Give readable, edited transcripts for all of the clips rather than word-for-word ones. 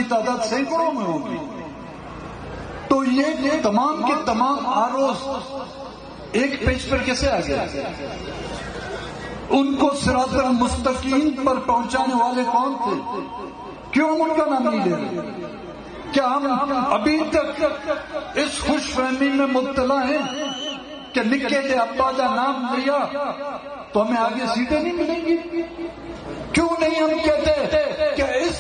تعداد سینکڑوں میں ہوگی. تو یہ تمام کے تمام آروز ایک پیج پر کیسے آ گئے؟ ان کو صراط المستقیم پر پہنچانے والے کون تھے؟ کیوں ہم ان کا نام نہیں لے رہے؟ کیا ہم ابھی تک اس خوش فہمی میں مبتلا ہیں کہ نکے دے ابا کا نام لیا تو ہمیں آگے سیٹیں نہیں ملیں گی؟ کیوں نہیں ہم کہتے کہ اس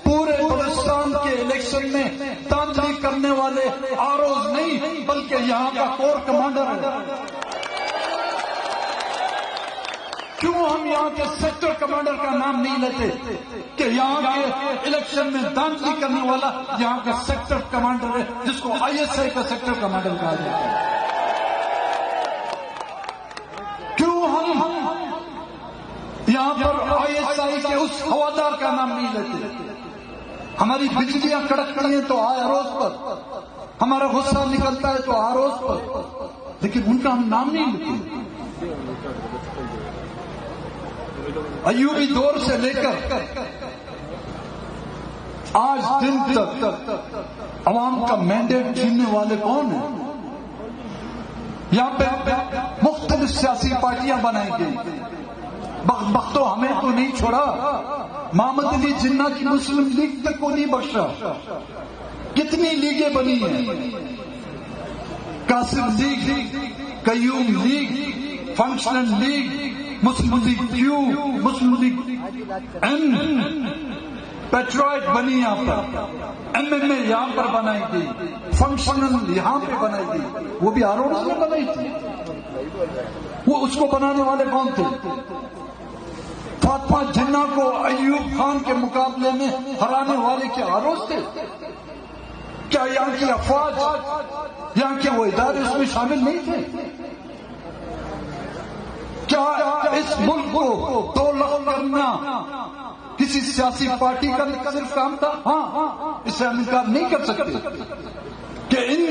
پورے بلوچستان کے الیکشن میں دھاندلی کرنے والے آروز نہیں بلکہ یہاں کا کور کمانڈر ہے؟ کیوں ہم یہاں کے سیکٹر کمانڈر کا نام نہیں لیتے کہ یہاں کے الیکشن میں دھاندلی کرنے والا یہاں کا سیکٹر کمانڈر ہے جس کو ISI کا سیکٹر کمانڈر کہا جاتا ہے؟ کیوں ہم یہاں پر ISI کے اس ہوادار کا نام نہیں لیتے؟ ہماری بجلیاں کڑکتی ہیں تو آروز پر، ہمارا غصہ نکلتا ہے تو آروز پر، لیکن ان کا ہم نام نہیں لیتے. ایوبی دور سے لے کر آج دن تک عوام کا مینڈیٹ چھیننے والے کون ہیں؟ یہاں پہ مختلف سیاسی پارٹیاں بنائی گئی. بختو ہمیں تو نہیں چھوڑا، محمد علی جناح کی مسلم لیگ تک کو نہیں بخشا. کتنی لیگیں بنی ہیں؟ قاسم لیگ، قیوم لیگ، فنکشنل لیگ، مسلم لیگ کیو، مسلم لیگ این، پیٹرائٹ بنی یہاں پر، MMA یہاں پر بنائی گئی، فنکشنل یہاں پہ بنائی گئی. وہ بھی آروز میں بنائی تھی. وہ اس کو بنانے والے کون تھے؟ فاطمہ جناح کو ایوب خان کے مقابلے میں ہرانے والے کیا آروز تھے؟ کیا یہاں کی افواج، یہاں کے وہ ادارے اس میں شامل نہیں تھے؟ کیا اس ملک کو دو لخت کرنا کسی سیاسی پارٹی کا صرف کام تھا؟ ہاں، اس سے ہم انکار نہیں کر سکتے کہ ان